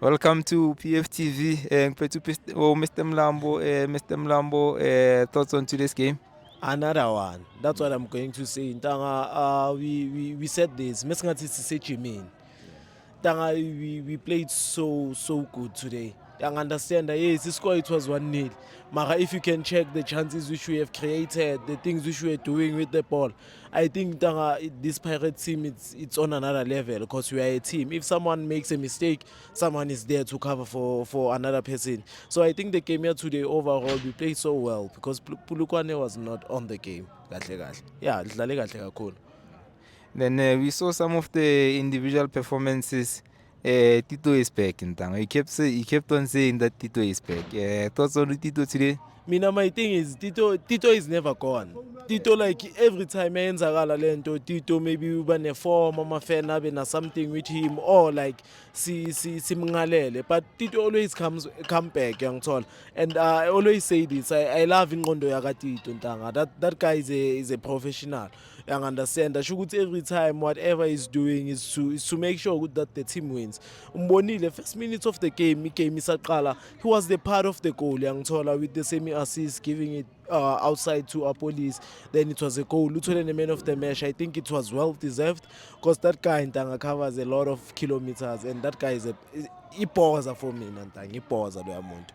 Welcome to PFTV. Mr. Mlambo, thoughts on today's game? Another one. That's what I'm going to say. Ntanga, we said this. Mesingathi sisejimini. Ntanga, we played so good today. I understand that yes, the score it was 1-0. Mara, if you can check the chances which we have created, the things which we are doing with the ball, I think this pirate team it's on another level because we are a team. If someone makes a mistake, someone is there to cover for another person. So I think the game here today overall we played so well because Pulukwane was not on the game. Kahle kahle. Yeah, lidlale kahle kakhulu. Then we saw some of the individual performances. Tito is back in town. He kept on saying that Tito is back. Thoughts on Tito today? Mina my thing is Tito is never gone. Tito like every time eyenzakala lento Tito maybe uba neform ama-fan abe na something with him or like simngalele, but Tito always come back yangithola. And I always say this, I love ingqondo yaka Tito ntanga. That guy is a professional. Yang understand that should every time whatever he's doing is to make sure that the team wins. Umbonile first minutes of the game isaqala, he was the part of the goal yangithola with the semi assist giving it outside to our police. Then it was a goal. Luthole the man of the match. I think it was well deserved because that guy in Tanga covers a lot of kilometers and that guy is a ipoza for me Nantanga ipoza lo yamuntu.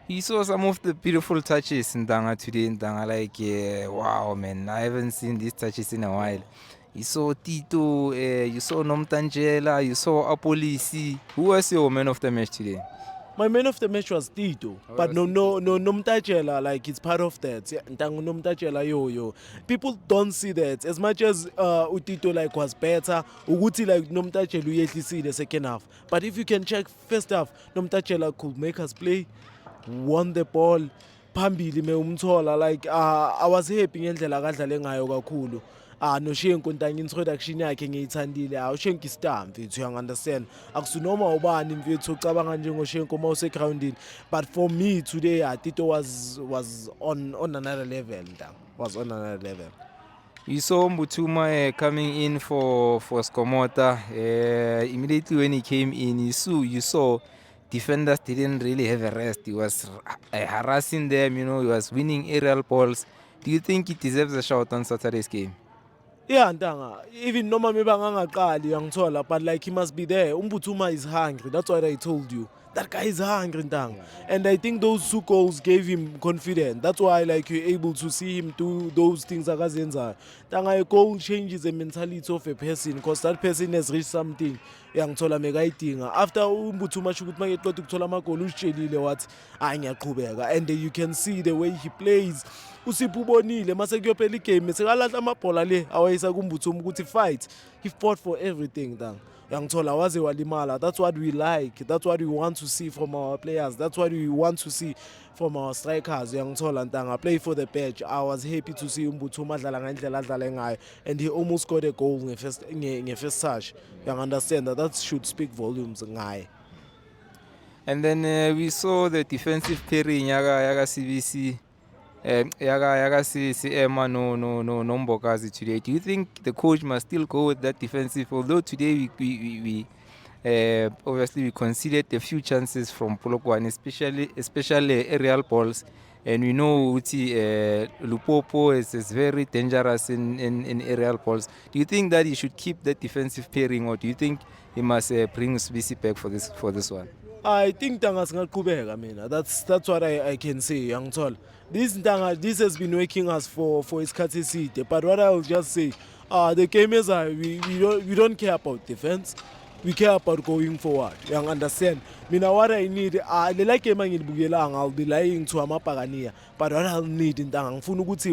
He saw some of the beautiful touches in Tanga today. In Tanga, like, wow, man, I haven't seen these touches in a while. You saw Tito, you saw Nomtangela, you saw Apolisi. Who was your man of the match today? My man of the match was Tito, but no Nomtachela, like it's part of that. Yeah, Ntango Nomtachela yo. People don't see that as much as Utito like was better. Uguti like Nomtachela you usually see the second half. But if you can check first half, Nomtachela could make us play, won the ball. Phambili me umthola like I was happy ngendlela akadlale ngayo kakhulu. Noshenko ntanga introduction yakhe ngiyithandile. Ushenko istar mfethu, you understand. Akusunoma ubani mfethu ocabanga njengoshenko mawuse groundini. But for me today, Tito was on another level ntanga. Was on another level. You saw Mbutuma coming in for Skomota. Immediately when he came in, you saw defenders didn't really have a rest. He was harassing them, he was winning aerial balls. Do you think he deserves a shot on Saturday's game? Yeah, Ntanga. Even noma maybe angaqali yangithola, but like he must be there. Umbutuma is hungry. That's what I told you. That guy is hungry, Ntanga. And I think those two goals gave him confidence. That's why like you're able to see him do those things akazenzayo. Ntanga, a goal changes the mentality of a person because that person has reached something. Yangithola megayidinga. After umbutuma shukuthi makeqeda ukuthola amagoli usitshelile wathi ngiyaqhubeka, and you can see the way he plays. Usipho ubonile mase kuyophela igame sekalahla amabhola le awayisa kumbuthumo ukuthi fight. He fought for everything ntanga. Yangithola waze walimala. That's what we like. That's what we want to see from our players. That's what we want to see from our strikers. Yangithola ntanga play for the badge. I was happy to see umbuthumo adlala ngendlela adlale ngayo, and he almost got a goal nge-first touch. You understand that should speak volumes ngaye. And then we saw the defensive pairing yaga CBC. Yaga Emma no Mbokazi today. Do you think the coach must still go with that defensive? Although today we obviously we conceded a few chances from Polokwane, especially aerial balls, and we know Lupopo is very dangerous in aerial balls. Do you think that he should keep that defensive pairing, or do you think he must bring Sbisi back for this one? I think Ntanga singaqhubeka mina. That's what I can say, yangithola. This has been working us for isikhathi eside. But what I will just say, the game is we don't care about defense. We care about going forward. You understand? Mina what I need, lela game angilibukelanga, I'll be lying to amapagania. But what I'll need Ntanga ngifuna ukuthi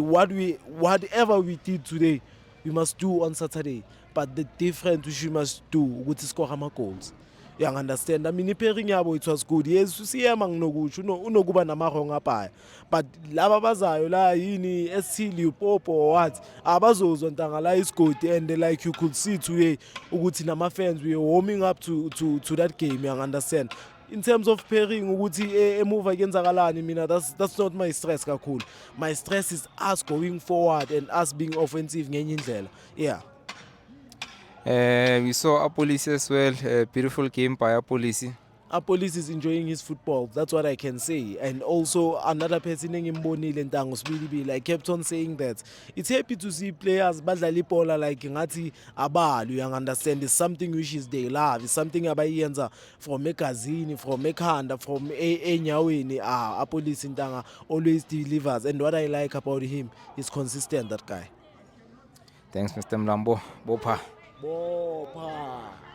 whatever we did today, we must do on Saturday. But the difference which we must do ukuthi score ama goals. You understand? I mean, pairing yabo it was good. Yes, usiyema nginokusho unokuba namahonga apaya. But laba bazayo la yini SC Limpopo or what? Abazozwa Ntanga la isigodi, and like you could see today ukuthi nama fans we were warming up to that game. You understand? In terms of pairing ukuthi move akenzakalani mina, that's not my stress kakhulu. My stress is us going forward and us being offensive ngenye indlela. Yeah. We saw Apolisi as well, a beautiful game by Apolisi. Apolis is enjoying his football. That's what I can say. And also another person in Mbonile Ntango Sibili, I kept on saying that it's happy to see players badlala ibhola like ngathi abalu, you understand, it's something which is they love, it's something abayenza from egazini, from ekhanda, from enyaweni. Apolis Ntanga always delivers, and what I like about him is consistent, that guy. Thanks, Mr. Mlambo. Bopa. Bopa.